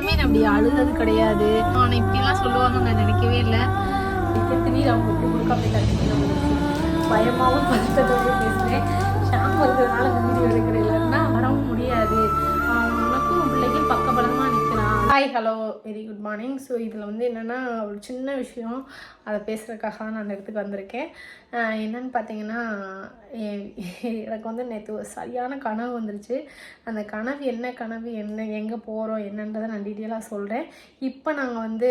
என்னையாமே நான் அப்படி அழுதது கிடையாது. ஆனால் இப்படிலாம் சொல்லுவாங்கன்னு நான் நினைக்கவே இல்லை. திடீர் அவங்க இப்படி கொடுக்க அப்படி கண்டிப்பாக பயமாகவும் பதட்டத்தோடு பேசுகிறேன். ஷாம்பு இருக்கிறதுனால இந்த வீடியோ எடுக்கிறேன், இல்லைன்னா வரவும் முடியாது. உனக்கும் பிள்ளைக்கும் பக்கபலமாக நிற்கிறான். Hi, hello, very good morning. So இதில் வந்து என்னென்னா ஒரு சின்ன விஷயம், அதை பேசுகிறதுக்காக தான் நான் இடத்துக்கு வந்திருக்கேன். என்னென்னு பார்த்தீங்கன்னா, எனக்கு வந்து நேற்று சரியான கனவு வந்துருச்சு. அந்த கனவு என்ன எங்கே போகிறோம் என்னன்றதை நான் டீட்டெயிலாக சொல்கிறேன். இப்போ நாங்கள் வந்து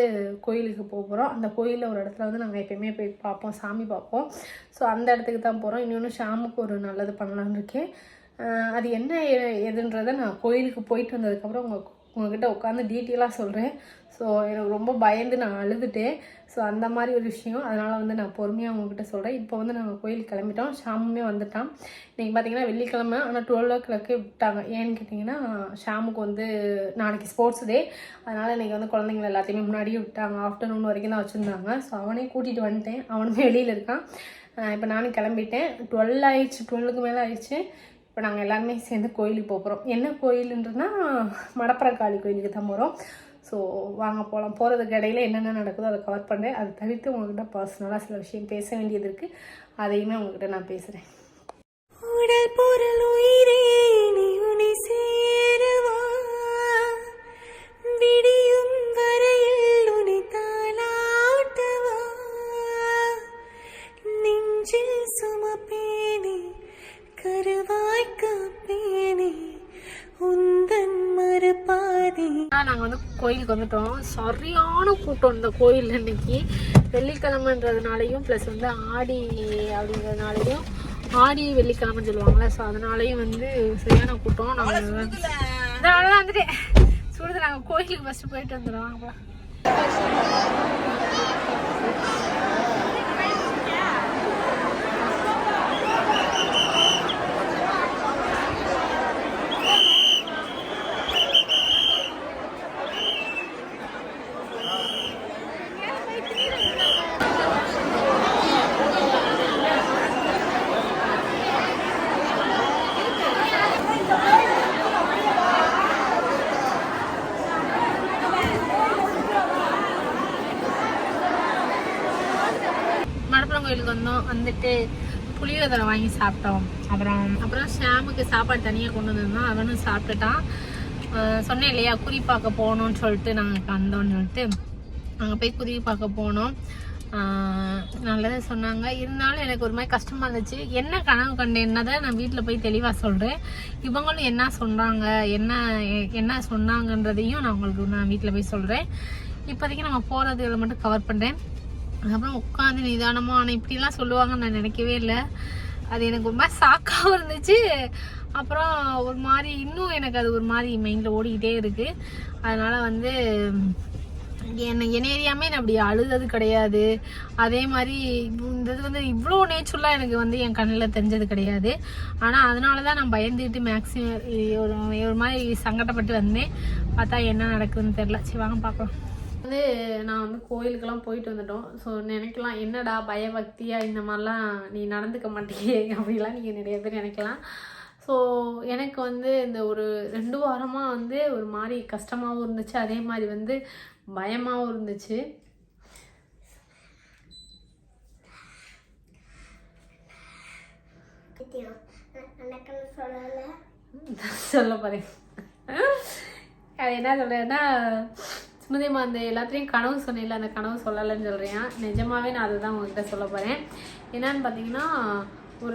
கோயிலுக்கு போகிறோம். அந்த கோயிலில் ஒரு இடத்துல வந்து நாங்கள் எப்போயுமே போய் பார்ப்போம், சாமி பார்ப்போம். ஸோ அந்த இடத்துக்கு தான் போகிறோம். இன்னொன்று ஷாமுக்கு ஒரு நல்லது பண்ணலான்னு இருக்கேன். அது என்ன எதுன்றதை நான் கோயிலுக்கு போயிட்டு வந்ததுக்கப்புறம் உங்ககிட்ட உட்காந்து டீட்டெயிலாக சொல்கிறேன். ஸோ எனக்கு ரொம்ப பயந்து நான் அழுதுட்டேன். ஸோ அந்த மாதிரி ஒரு விஷயம், அதனால் வந்து நான் பொறுமையாக உங்ககிட்ட சொல்கிறேன். இப்போ வந்து நாங்கள் கோயிலுக்கு கிளம்பிட்டோம். ஷாமுமே வந்துட்டான். இன்றைக்கி பார்த்தீங்கன்னா வெள்ளிக்கிழமை, ஆனால் 12 விட்டாங்க. ஏன்னு கேட்டிங்கன்னா, ஷாமுக்கு வந்து நாளைக்கு ஸ்போர்ட்ஸ் டே. அதனால் இன்றைக்கி வந்து குழந்தைங்க எல்லாத்தையுமே முன்னாடியே விட்டாங்க. ஆஃப்டர்நூன் வரைக்கும் தான் வச்சுருந்தாங்க. ஸோ அவனையும் கூட்டிகிட்டு வந்துட்டேன். அவனுமே வெளியில் இருக்கான். இப்போ நானும் கிளம்பிட்டேன். 12 ஆயிடுச்சு, 12க்கு மேலே ஆயிடுச்சு. இப்போ நாங்கள் எல்லாருமே சேர்ந்து கோயிலுக்கு போகிறோம். என்ன கோயிலுன்றதுனா மடப்பரக்காளி கோயிலுக்கு தான் போகிறோம். ஸோ வாங்க போகலாம். போகிறதுக்கு இடையில என்னென்ன நடக்குதோ அதை கவர் பண்ணுறேன். அதை தவிர்த்து உங்கள்கிட்ட பர்சனலாக சில விஷயம் பேச வேண்டியது இருக்குது. அதையுமே உங்கள்கிட்ட நான் பேசுகிறேன். உடல் பொருள் உயிரே நீ உன்னை சேரவா, விடியும் வரையில் உன்னை தாளாட்டவா, நெஞ்சில் சுமப்பேனே கருவாய் காப்பேனே உந்தன் மறுபாதி. நாங்கள் வந்து கோயிலுக்கு வந்துட்டோம். சரியான கூட்டம் இந்த கோயில். இன்னைக்கு வெள்ளிக்கிழமைன்றதுனாலையும் ப்ளஸ் வந்து ஆடி அப்படிங்கிறதுனாலையும், ஆடி வெள்ளிக்கிழமைன்னு சொல்லுவாங்களே, ஸோ அதனாலையும் வந்து சரியான கூட்டம். நாங்கள் தான் வந்துட்டு சுடுது. நாங்கள் கோயிலுக்கு ஃபஸ்ட்டு போயிட்டு வந்துடுவோம். வாங்கப்பா. கோயிலுக்கு வந்தோம். வந்துட்டு புளியோதரை வாங்கி சாப்பிட்டோம். அப்புறம் ஷாமுக்கு சாப்பாடு தனியாக கொண்டு வந்திருந்தோம். அவனும் சாப்பிட்டுட்டான். சொன்னேன் இல்லையா, குறி பார்க்க போகணும்னு சொல்லிட்டு நாங்கள் வந்தோன்னு சொல்லிட்டு அங்கே போய் குறி பார்க்க போனோம். நல்லதாக சொன்னாங்க. இருந்தாலும் எனக்கு ஒரு மாதிரி கஷ்டமாக இருந்துச்சு. என்ன கனவு கண்டேன்னதை நான் வீட்டில் போய் தெளிவாக சொல்கிறேன். இவங்களும் என்ன சொல்கிறாங்க, என்ன சொன்னாங்கன்றதையும் நான் வீட்டில் போய் சொல்கிறேன். இப்போதைக்கு நம்ம போகிறதுகளை மட்டும் கவர் பண்ணுறேன். அதுக்கப்புறம் உட்காந்து நிதானமாக, ஆனால் இப்படிலாம் சொல்லுவாங்கன்னு நான் நினைக்கவே இல்லை. அது எனக்கு ஒரு மாதிரி சாக்காகவும் இருந்துச்சு. அப்புறம் ஒரு மாதிரி இன்னும் எனக்கு அது ஒரு மாதிரி மைண்டில் ஓடிக்கிட்டே இருக்குது. அதனால் வந்து என்னையாமே நான் அப்படி அழுதது கிடையாது. அதே மாதிரி இந்த இது வந்து இவ்வளோ நேச்சுரலாக எனக்கு வந்து என் கண்ணில் தெரிஞ்சது கிடையாது. ஆனால் அதனால தான் நான் பயந்துட்டு மேக்ஸிமம் ஒரு மாதிரி சங்கடப்பட்டு வந்தேன். பார்த்தா என்ன நடக்குதுன்னு தெரில. சரி வாங்க பார்க்கலாம். வந்து நான் வந்து கோயிலுக்கெல்லாம் போயிட்டு வந்துட்டோம். ஸோ நினைக்கலாம், என்னடா பயபக்தியாக இந்த மாதிரிலாம் நீ நடந்துக்க மாட்டேங்க அப்படிலாம் நீங்கள் நிறைய பேர் நினைக்கலாம். ஸோ எனக்கு வந்து இந்த ஒரு 2 வாரமாக வந்து ஒரு மாதிரி கஷ்டமாகவும் இருந்துச்சு, அதே மாதிரி வந்து பயமாகவும் இருந்துச்சு. சொல்ல போகிறேன். அது என்ன சொல்கிறேன்னா, சுமதியம்மா அந்த எல்லாத்துலேயும் கனவு சொன்னேன்ல, அந்த கனவு சொல்லலைன்னு சொல்கிறேன். நிஜமாகவே நான் அதை தான் உங்கள்கிட்ட சொல்ல போகிறேன். என்னன்னு பார்த்தீங்கன்னா, ஒரு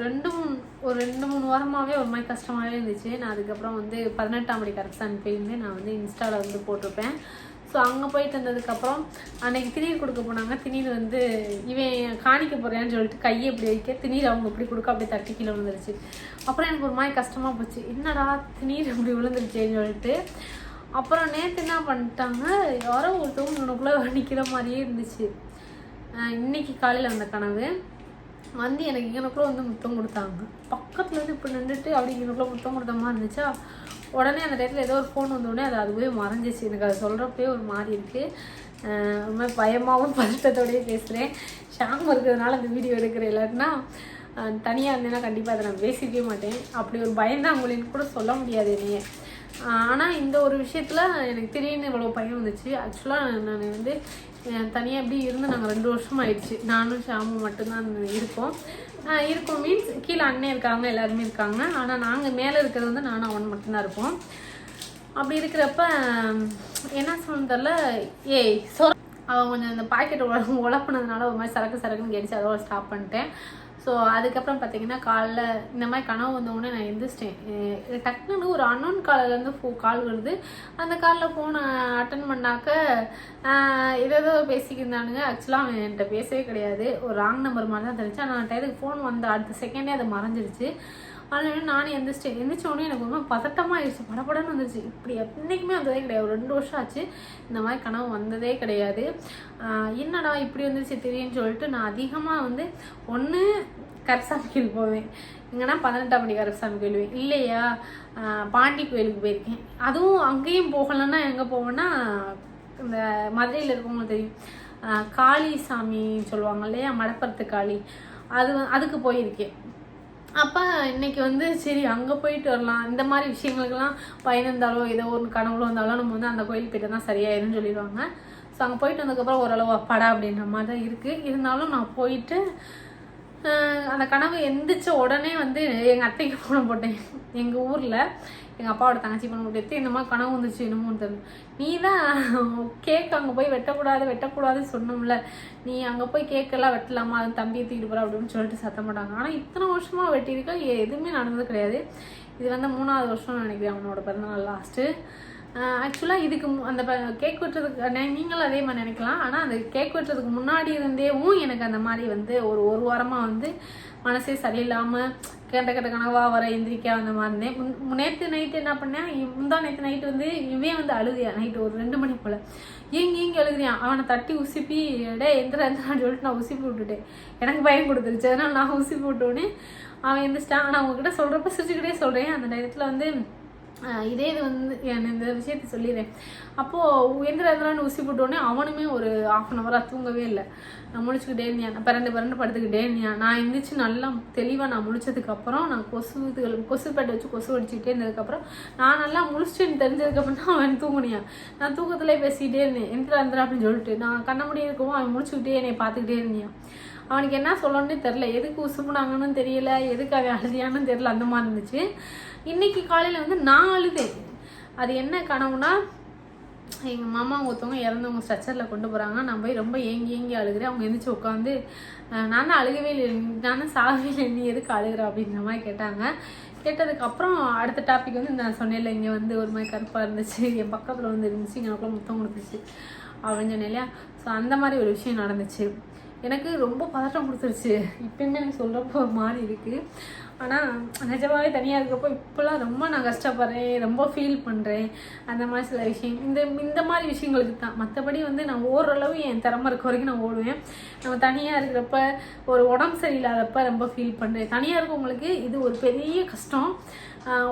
2-3 வாரமாகவே ஒரு மாதிரி கஷ்டமாகவே இருந்துச்சு. நான் அதுக்கப்புறம் வந்து 18ஆம் படி கரெக்டாக போயிருந்து நான் வந்து இன்ஸ்டாவில் வந்து போட்டிருப்பேன். ஸோ அங்கே போயிட்டு வந்ததுக்கப்புறம் அன்றைக்கி திணீர் கொடுக்க போனாங்க. திணீர் வந்து இவன் காணிக்க போகிறேன்னு சொல்லிட்டு கையை இப்படி வைக்க, திணீர் அவங்க இப்படி கொடுக்க அப்படியே தட்டி கீழே விழுந்துருச்சு. அப்புறம் எனக்கு ஒரு மாதிரி கஷ்டமாக போச்சு, என்னடா திணீர் இப்படி விழுந்துருச்சேன்னு சொல்லிட்டு. அப்புறம் நேற்று என்ன பண்ணிட்டாங்க, யாரோ ஒருத்தவங்க உனக்குள்ளே நிற்கிற மாதிரியே இருந்துச்சு. இன்னைக்கு காலையில் அந்த கனவு வந்து எனக்கு இங்கனக்குள்ளே வந்து முத்தம் கொடுத்தாங்க. பக்கத்தில் வந்து இப்போ நின்றுட்டு அப்படி இங்கனக்குள்ளே முத்தம் கொடுத்த மாதிரி இருந்துச்சா. உடனே அந்த டைத்தில் ஏதோ ஒரு ஃபோன் வந்தோடனே அதுவே மறைஞ்சிச்சு. எனக்கு அதை சொல்கிறப்பே ஒரு மாதிரி இருக்குது. ரொம்ப பயமாகவும் பதட்டத்தோடையே பேசுகிறேன். ஷாம் இருக்கிறதுனால அந்த வீடியோ எடுக்கிறேன். இல்லைன்னா தனியாக இருந்தேன்னா கண்டிப்பாக அதை நான் பேசிக்கவே மாட்டேன். அப்படி ஒரு பயந்தான் அவங்களுக்கு கூட சொல்ல முடியாது என்னையே. ஆனால் இந்த ஒரு விஷயத்தில் எனக்கு திடீர்னு இவ்வளோ பயம் வந்துச்சு. ஆக்சுவலாக நான் வந்து தனியாக எப்படி இருந்து நாங்கள் 2 வருஷம் ஆயிடுச்சு. நானும் ஷாமும் மட்டும்தான் இருக்கோம் மீன்ஸ் கீழே அண்ணன் இருக்காங்க, எல்லாருமே இருக்காங்க. ஆனால் நாங்கள் மேலே இருக்கிறது வந்து நானும் அவன் மட்டும்தான் இருப்போம். அப்படி இருக்கிறப்ப என்ன சொல்லணும் தெரில, அவன் கொஞ்சம் இந்த பாக்கெட்டை உழப்புனதுனால ஒரு மாதிரி சரக்குன்னு கேட்டுச்சு. அதோட ஸ்டாப் பண்ணிட்டேன். ஸோ அதுக்கப்புறம் பார்த்தீங்கன்னா காலைல இந்த மாதிரி கனவு வந்தவுடனே நான் எந்திரிச்சிட்டேன். டக்குன்னு ஒரு அன்னோன் காலிலேருந்து கால் வருது. அந்த காலில் ஃபோனை அட்டன் பண்ணாக்க ஏதோ பேசிக்கிருந்தானுங்க. ஆக்சுவலாக அவன் என்கிட்ட பேசவே கிடையாது, ஒரு ராங் நம்பர் மாதிரி தான் தெரிஞ்சு. ஆனால் டயத்துக்கு ஃபோன் வந்த அடுத்த செகண்டே அது மறைஞ்சிருச்சு. அதனால நானும் எந்திரிச்சோடனே எனக்கு ரொம்ப பதட்டமாகிடுச்சு, படப்படன்னு வந்துருச்சு. இப்படி என்றைக்குமே வந்ததே கிடையாது. ஒரு 2 வருஷம் ஆச்சு இந்த மாதிரி கனவு வந்ததே கிடையாது. என்னடா இப்படி வந்துருச்சு தெரியும்னு சொல்லிட்டு நான் அதிகமாக வந்து ஒன்று கருப்பசாமி கோயில் போவேன், எங்கன்னா 18ஆம் படி கருப்பசாமி கோயில், இல்லையா பாண்டி கோயிலுக்கு போயிருக்கேன். அதுவும் அங்கேயும் போகலைன்னா எங்கே போவேன்னா இந்த மதுரையில் இருக்கவங்களுக்கு தெரியும், காளி சாமி சொல்லுவாங்க இல்லையா, மடப்பரத்து காளி, அதுக்கு போயிருக்கேன். அப்போ இன்னைக்கு வந்து சரி அங்கே போயிட்டு வரலாம். இந்த மாதிரி விஷயங்களுக்கெல்லாம் பயணிருந்தாலோ ஏதோ ஒரு கனவுல வந்தாலும் நம்ம வந்து அந்த கோயில் போய்ட்டு தான் சரியாயிருன்னு சொல்லிடுவாங்க. ஸோ அங்கே போயிட்டு வந்ததுக்கப்புறம் ஓரளவு அப்பாடா அப்படின்ற மாதிரி தான் இருக்குது. இருந்தாலும் நான் போயிட்டு அந்த கனவு எந்திரிச்ச உடனே வந்து எங்கள் அத்தைக்கு ஃபோன் போட்டேன். எங்கள் ஊரில் எங்கள் அப்பாவோட தங்கச்சி ஃபோன் போட்டு இந்த மாதிரி கனவு வந்துச்சு என்னமோன்னு தெரியல, நீ தான் கேக் அங்கே போய் வெட்டக்கூடாதுன்னு சொன்னோம்ல, நீ அங்கே போய் கேக்கெல்லாம் வெட்டலாமா, அது தம்பியை தூக்கிட்டு போகிற அப்படின்னு சொல்லிட்டு சத்தம் போட்டாங்க. ஆனால் இத்தனை வருஷமாக வெட்டியிருக்கா, எதுவுமே நடந்தது கிடையாது. இது வந்து 3ஆவது வருஷம் நினைக்கிறேன் அவனோட பிறந்தநாள் லாஸ்ட்டு. ஆக்சுவலாக இதுக்கு அந்த கேக் வெட்டுறதுக்கு நீங்களும் அதே மாதிரி நினைக்கலாம். ஆனால் அந்த கேக் வெட்டுறதுக்கு முன்னாடி இருந்தேவும் எனக்கு அந்த மாதிரி வந்து ஒரு வாரமாக வந்து மனசே சரியில்லாமல் கெட்ட கனவாக வர எந்திரிக்கா அந்த மாதிரி இருந்தேன். நேற்று நைட்டு என்ன பண்ணேன், நேற்று நைட்டு வந்து இவன் வந்து அழுதியான். நைட்டு ஒரு 2 மணி போல் ஏங்கி அழுதியான். அவனை தட்டி உசிப்பி எந்திரான்னு சொல்லிட்டு நான் உசிப்பி விட்டுட்டேன். எனக்கு பயம் கொடுத்துருச்சு, அதனால் நான் உசிப்பி விட்டோன்னே அவன் எந்திரிச்சிட்டான். ஆனால் அவங்ககிட்ட சொல்கிறப்ப சிரிச்சுக்கிட்டே சொல்கிறேன். அந்த நேரத்தில் வந்து இதே இது வந்து இந்த விஷயத்த சொல்லிடுறேன். அப்போது எந்திரான்னு ஊசி போட்டோடனே அவனுமே ஒரு 1/2 hour தூங்கவே இல்லை. நான் முழிச்சுக்கிட்டே இருந்தேன், பிறண்டு படுத்துக்கிட்டே இருந்தேன். நான் எந்திரிச்சு நல்லா தெளிவாக நான் முழிச்சதுக்கப்புறம் நான் கொசுப்பேட்டை வச்சு கொசு அடிச்சுக்கிட்டே இருந்ததுக்கப்புறம் நான் நல்லா முழிச்சுன்னு தெரிஞ்சதுக்கப்புறம் தான் அவன் தூங்குனியான். நான் தூக்கத்திலே பேசிக்கிட்டே இருந்தேன், எந்திரா அப்படின்னு சொல்லிட்டு. நான் கண்ண முடிய இருக்கவும் அவன் முழிச்சுக்கிட்டே என்னை பார்த்துக்கிட்டே இருந்தியான். அவனுக்கு என்ன சொல்லணும்னு தெரில, எதுக்கு உசுப்புனாங்கன்னு தெரியல, எதுக்கு அவன் அழுதியான்னு தெரில, அந்த மாதிரி இருந்துச்சு. இன்னைக்கு காலையில் வந்து நான் அழுதேன். அது என்ன கனவுனா, எங்கள் மாமா ஒருத்தவங்க இறந்தவங்க ஸ்ட்ரெச்சரில் கொண்டு போகிறாங்க. நான் போய் ரொம்ப ஏங்கி அழுகிறேன். அவங்க எந்திரிச்சு உட்காந்து நான் தான் அழுகவே இல்லை, நான் தான் சாகவே இல்லை, நீ எதுக்கு அழுகிற அப்படின்ற மாதிரி கேட்டாங்க. கேட்டதுக்கப்புறம் அடுத்த டாபிக் வந்து நான் சொன்னேன்ல, இங்கே வந்து ஒரு மாதிரி கருப்பாக இருந்துச்சு, என் பக்கத்தில் வந்து இருந்துச்சு, எனக்குள்ள முத்தம் கொடுத்துச்சு அப்படின்னு சொன்னேன் இல்லையா. ஸோ அந்த மாதிரி ஒரு விஷயம் நடந்துச்சு. எனக்கு ரொம்ப பதட்டம் கொடுத்துருச்சு. இப்போயுமே எனக்கு சொல்கிறப்போ ஒரு மாதிரி இருக்குது. ஆனால் நிஜமாவே தனியாக இருக்கப்போ இப்போலாம் ரொம்ப நான் கஷ்டப்படுறேன், ரொம்ப ஃபீல் பண்ணுறேன். அந்த மாதிரி சில விஷயம் இந்த மாதிரி விஷயங்களுக்கு தான். மற்றபடி வந்து நான் ஓரளவு என் திறமை இருக்க வரைக்கும் நான் ஓடுவேன். நம்ம தனியாக இருக்கிறப்ப ஒரு உடம்பு சரியில்லாதப்ப ரொம்ப ஃபீல் பண்ணுறேன். தனியாக இருக்கவங்களுக்கு இது ஒரு பெரிய கஷ்டம்.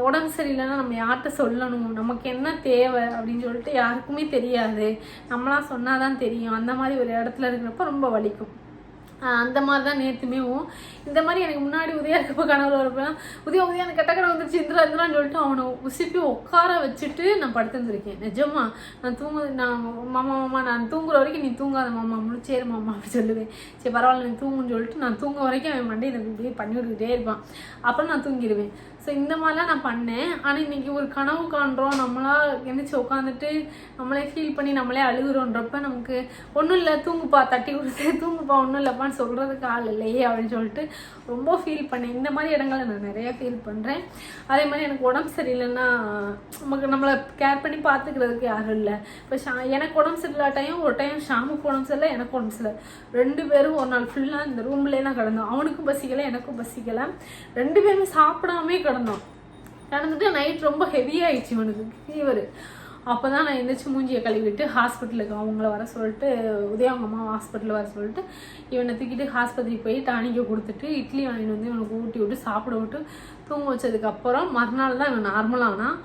உடம்பு சரியில்லைன்னா நம்ம யார்கிட்ட சொல்லணும், நமக்கு என்ன தேவை அப்படின்னு சொல்லிட்டு யாருக்குமே தெரியாது. நம்மளாம் சொன்னால் தான் தெரியும். அந்த மாதிரி ஒரு இடத்துல இருக்கிறப்ப ரொம்ப வலிக்கும். அந்த மாதிரி தான் நேற்றுமேவும் இந்த மாதிரி எனக்கு முன்னாடி உதயா இருக்கப்போ கனவுல வரப்பெல்லாம் உதயா எனக்கு கெட்ட கனவு வந்துருச்சு இந்திரான்னு சொல்லிட்டு அவனை உசிப்பி உட்கார வச்சுட்டு நான் படுத்துருந்துருக்கேன். நிஜமா நான் மாமா நான் தூங்குற வரைக்கும் நீ தூங்காத மாமா, முழிச்சேரு மாமா அப்படி சொல்லுவேன். சரி பரவாயில்ல நீ தூங்குன்னு சொல்லிட்டு நான் தூங்க வரைக்கும் அவன் மண்டையை இப்படியே பண்ணி விட்டுக்கிட்டே இருப்பான். அப்புறம் நான் தூங்கிடுவேன். ஸோ இந்த மாதிரிலாம் நான் பண்ணேன். ஆனால் இன்றைக்கி ஒரு கனவு காண்றோம், நம்மளா எழுந்திரிச்சு உட்காந்துட்டு நம்மளே ஃபீல் பண்ணி நம்மளே அழுகுறோன்றப்ப நமக்கு ஒன்றும் இல்லை, தூங்குப்பா தட்டி கொடுத்து தூங்குப்பா, ஒன்றும் இல்லைப்பான்னு சொல்கிறதுக்கு ஆள் இல்லையே அப்படின்னு சொல்லிட்டு ரொம்ப ஃபீல் பண்ணேன். இந்த மாதிரி இடங்களில் நான் நிறையா ஃபீல் பண்ணுறேன். அதே மாதிரி எனக்கு உடம்பு சரியில்லைன்னா நம்மளை கேர் பண்ணி பார்த்துக்கிறதுக்கு யாரும் இல்லை. இப்போ எனக்கு உடம்பு சரியில்லாட்டையும் ஒரு டைம் ஷாமுக்கு உடம்பு சரியில்லை, எனக்கு உடம்பு சரியில்லை. 2 பேரும் ஒரு நாள் ஃபுல்லாக இந்த ரூம்லேயே தான் கிடந்தோம். அவனுக்கும் பசிக்கலை, எனக்கும் பசிக்கலை. 2 பேருமே சாப்பிடாமே கிடந்துட்டு நைட் ரொம்ப ஹெவியாகிடுச்சு இவனுக்கு ஃபீவர். அப்போ தான் நான் எந்திரிச்சு மூஞ்சியை கழுவிட்டு ஹாஸ்பிட்டலுக்கு அவங்கள வர சொல்லிட்டு உதயவங்க அம்மா ஹாஸ்பிட்டலில் வர சொல்லிட்டு இவனை தூக்கிட்டு ஆஸ்பத்திரிக்கு போய் டானிக்கை கொடுத்துட்டு இட்லி வாங்கிட்டு வந்து இவனுக்கு ஊட்டி விட்டு சாப்பிட விட்டு தூங்க வச்சதுக்கப்புறம் மறுநாள் தான் இவன் நார்மலானான்.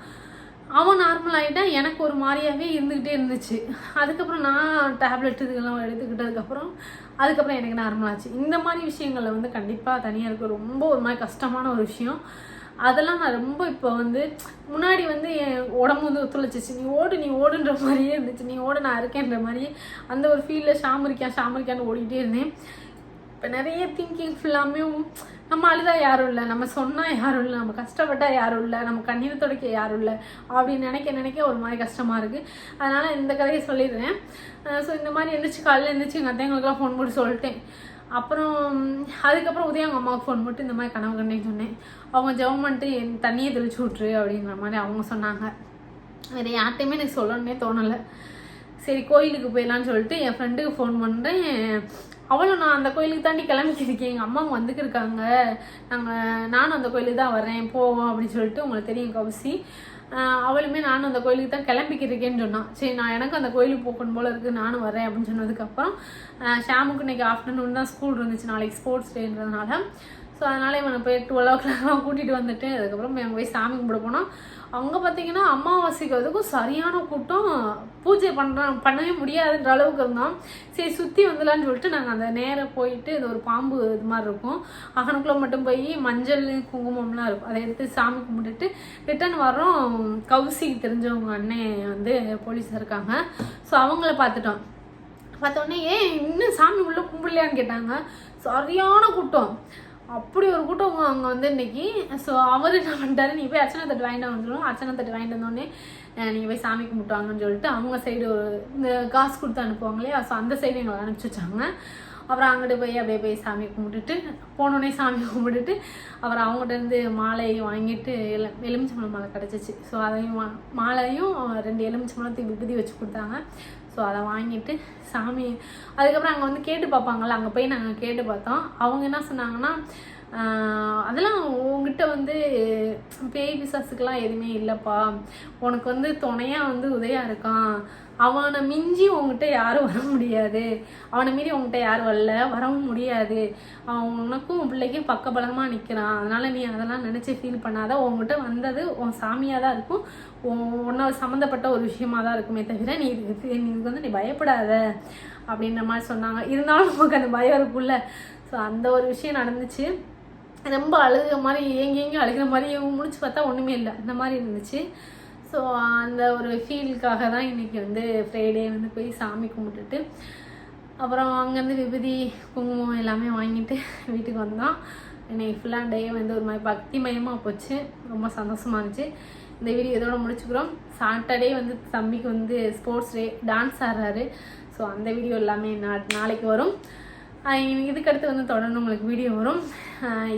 அவன் நார்மல் ஆகிட்டான். எனக்கு ஒரு மாதிரியாகவே இருந்துக்கிட்டே இருந்துச்சு. அதுக்கப்புறம் நான் டேப்லெட் இதுக்கெல்லாம் எடுத்துக்கிட்டதுக்கப்புறம் எனக்கு நார்மலாச்சு. இந்த மாதிரி விஷயங்களில் வந்து கண்டிப்பாக தனியாக இருக்க ரொம்ப ஒரு மாதிரி கஷ்டமான ஒரு விஷயம். அதெல்லாம் நான் ரொம்ப இப்போ வந்து முன்னாடி வந்து என் உடம்பு வந்து ஒத்துழைச்சிச்சு, நீ ஓடுன்ற மாதிரியே இருந்துச்சு, நீ ஓட நான் இருக்கேன்ற மாதிரியே அந்த ஒரு ஃபீல்டில் ஷாமரிக்கான்னு ஓடிக்கிட்டே இருந்தேன். இப்போ நிறைய திங்கிங் ஃபுல்லாமே நம்ம அழுதா யாரும் இல்லை, நம்ம சொன்னால் யாரும் இல்லை, நம்ம கஷ்டப்பட்டால் யாரும் இல்லை, நம்ம கண்ணீர் துடைக்க யாரும் இல்லை அப்படின்னு நினைக்க ஒரு மாதிரி கஷ்டமாக இருக்குது. அதனால் இந்த கதையை சொல்லிடுறேன். ஸோ இந்த மாதிரி காலையில் எழுந்திரிச்சு எங்கள் அத்தைங்களுக்கெல்லாம் ஃபோன் போட்டு சொல்லிட்டேன். அப்புறம் அதுக்கப்புறம் உதயம் எங்கள் அம்மாவுக்கு ஃபோன் போட்டு இந்த மாதிரி கனவு கண்டேன்னு சொன்னேன். அவங்க ஜெபம் பண்ணிட்டு தண்ணியை தெளிச்சு விட்ரு அப்படிங்கிற மாதிரி அவங்க சொன்னாங்க. வேறு யார்ட்டையுமே எனக்கு சொல்லணுன்னே தோணலை. சரி கோயிலுக்கு போயிடலான்னு சொல்லிட்டு என் ஃப்ரெண்டுக்கு ஃபோன் பண்ணுறேன். அவளும் நான் அந்த கோயிலுக்கு தாண்டி கிளம்பிக்கிருக்கேன், எங்கள் அம்மா வந்துக்கிருக்காங்க, நானும் அந்த கோயிலுக்கு தான் வரேன் போவோம் அப்படின்னு சொல்லிட்டு, உங்களுக்கு தெரியும் கௌசி, அவளுமே நானும் அந்த கோயிலுக்கு தான் கிளம்பிக்கிருக்கேன்னு சொன்னான். சரி நான் எனக்கு அந்த கோயிலுக்கு போகணும் போல இருக்குது, நானும் வரேன் அப்படின்னு சொன்னதுக்கப்புறம் ஷாமுக்கு இன்றைக்கி ஆஃப்டர்நூன் தான் ஸ்கூல் இருந்துச்சு, நாளைக்கு ஸ்போர்ட்ஸ் டேன்றதுனால. ஸோ அதனால் இவனை போய் 12 o'clock கூட்டிகிட்டு வந்துட்டு அதுக்கப்புறம் அங்கே போய் சாமி கும்பிட போனோம். அங்கே பார்த்தீங்கன்னா அமாவாசைக்கு அதுக்கும் சரியான கூட்டம், பூஜை பண்ணவே முடியாதுன்ற அளவுக்கு இருந்தோம். சரி சுற்றி வந்துடலான்னு சொல்லிட்டு நாங்கள் அந்த நேரம் போயிட்டு இது ஒரு பாம்பு இது மாதிரி இருக்கும், அகனுக்குள்ளே மட்டும் போய் மஞ்சள் குங்குமம்லாம் இருக்கும், அதை எடுத்து சாமி கும்பிட்டுட்டு ரிட்டர்ன் வரோம். கௌசிக்கு தெரிஞ்சவங்க அண்ணன் வந்து போலீஸாக இருக்காங்க. ஸோ அவங்கள பார்த்துட்டோம். பார்த்தோன்னே இன்னும் சாமி உள்ள கும்பிடலையான்னு கேட்டாங்க. சரியான கூட்டம், அப்படி ஒரு கூட்டம் அங்கே வந்து இன்னைக்கு. ஸோ அவர் என்ன பண்ணிட்டாரு, நீ போய் அர்ச்சனை தட்டு வாங்கிட்டு வந்துடும், அர்ச்சனை தட்டு வாங்கிட்டு வந்தோடனே நீங்கள் போய் சாமி கும்பிட்டுவாங்கன்னு சொல்லிட்டு அவங்க சைடு இந்த காசு கொடுத்து அனுப்புவாங்க இல்லையா, ஸோ அந்த சைடு எங்களை அனுப்பிச்சி வச்சாங்க. அப்புறம் அங்கிட்டு போய் அப்படியே போய் சாமி கும்பிட்டுட்டு போனோடனே சாமி கும்பிட்டுட்டு அப்புறம் அவங்ககிட்ட மாலை வாங்கிட்டு எலுமிச்சம்பழம் மாலை கிடச்சிச்சு. ஸோ அதையும் மாலையும் 2 எலுமிச்சம்பழத்துக்கு விபூதி வச்சு கொடுத்தாங்க. ஸோ அதை வாங்கிட்டு சாமி அதுக்கப்புறம் அங்கே வந்து கேட்டு பார்ப்பாங்கள்ல, அங்கே போய் நாங்கள் கேட்டு பார்த்தோம். அவங்க என்ன சொன்னாங்கன்னா, அதெல்லாம் உங்ககிட்ட வந்து பேய் பிசாசுக்கெல்லாம் எதுவுமே இல்லைப்பா, உனக்கு வந்து துணையாக வந்து உதயா இருக்கான், அவனை மிஞ்சி உங்ககிட்ட யாரும் வர முடியாது, அவனை மீறி உங்ககிட்ட யாரும் வரவும் முடியாது, அவன் உனக்கும் உன் பிள்ளைக்கும் பக்கபலமாக நிற்கிறான், அதனால் நீ அதெல்லாம் நினச்சி ஃபீல் பண்ணாத, உங்ககிட்ட வந்தது உன் சாமியாக தான் இருக்கும், உன்னை சம்மந்தப்பட்ட ஒரு விஷயமாக தான் இருக்குமே தவிர நீ இதுக்கு வந்து நீ பயப்படாத அப்படின்ற மாதிரி சொன்னாங்க. இருந்தாலும் நமக்கு அந்த பயம் இருக்குல்ல. ஸோ அந்த ஒரு விஷயம் நடந்துச்சு. ரொம்ப அழுகிற மாதிரி எங்கெங்கே அழுகிற மாதிரி முடிச்சு பார்த்தா ஒன்றுமே இல்லை, அந்த மாதிரி இருந்துச்சு. ஸோ அந்த ஒரு ஃபீலுக்காக தான் இன்றைக்கி வந்து ஃப்ரைடே வந்து போய் சாமி கும்பிட்டுட்டு அப்புறம் அங்கேருந்து விபூதி குங்குமம் எல்லாமே வாங்கிட்டு வீட்டுக்கு வந்தோம். இன்றைக்கி ஃபுல்லாக டே வந்து ஒரு மாதிரி பக்திமயமாக போச்சு, ரொம்ப சந்தோஷமாக இருந்துச்சு. இந்த வீடியோ இதோட முடிச்சுக்கிறோம். சாட்டர்டே வந்து தம்பிக்கு வந்து ஸ்போர்ட்ஸ் டே, டான்ஸ் ஆடுறாரு. ஸோ அந்த வீடியோ எல்லாமே நாளைக்கு வரும். இதுக்கடுத்து வந்து தொடர்ந்து உங்களுக்கு வீடியோ வரும்.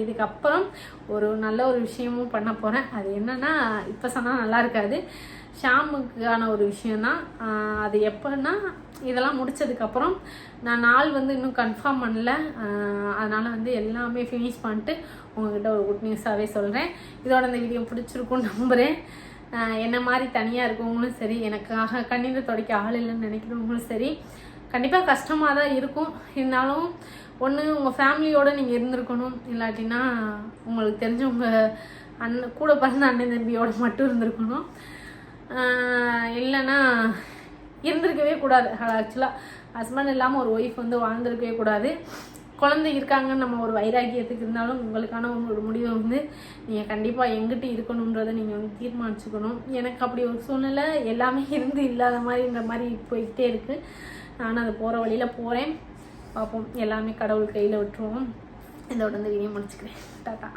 இதுக்கப்புறம் ஒரு நல்ல ஒரு விஷயமும் பண்ண போகிறேன். அது என்னென்னா இப்போ சொன்னால் நல்லா இருக்காது, ஷாமுக்கான ஒரு விஷயந்தான். அது எப்போன்னா இதெல்லாம் முடித்ததுக்கப்புறம் நான் நாள் வந்து இன்னும் கன்ஃபார்ம் பண்ணல, அதனால் வந்து எல்லாமே ஃபினிஷ் பண்ணிட்டு உங்கள்கிட்ட ஒரு குட் நியூஸாகவே சொல்கிறேன். இதோட இந்த வீடியோ பிடிச்சிருக்குன்னு நம்புகிறேன். என்ன மாதிரி தனியாக இருக்கவங்களும் சரி, எனக்காக கண்ணீர் துடைக்க ஆள் இல்லைன்னு நினைக்கிறவங்களும் சரி, கண்டிப்பாக கஷ்டமாக தான் இருக்கும். இருந்தாலும் ஒன்று உங்கள் ஃபேமிலியோடு நீங்கள் இருந்திருக்கணும், இல்லாட்டினா உங்களுக்கு தெரிஞ்சவங்க கூட பிறந்த அண்ணன் தம்பியோட மட்டும் இருந்திருக்கணும். இல்லைன்னா இருந்திருக்கவே கூடாது. ஆக்சுவலாக ஹஸ்பண்ட் இல்லாமல் ஒரு ஒய்ஃப் வந்து வாழ்ந்திருக்கவே கூடாது. குழந்தை இருக்காங்கன்னு நம்ம ஒரு வைராக்கியத்துக்கு இருந்தாலும் உங்களுக்கான ஒரு முடிவை வந்து நீங்கள் கண்டிப்பாக எங்கிட்ட இருக்கணுன்றதை நீங்கள் வந்து தீர்மானிச்சுக்கணும். எனக்கு அப்படி ஒரு சூழ்நிலை எல்லாமே இருந்து இல்லாத மாதிரின்ற மாதிரி போய்கிட்டே இருக்குது. நானும் அது போகிற வழியில் போகிறேன், பார்ப்போம். எல்லாமே கடவுள் கையில் விட்டுருவோம். இதோட வந்து வீடியோ முடிச்சுக்கிறேன். டாட்டா.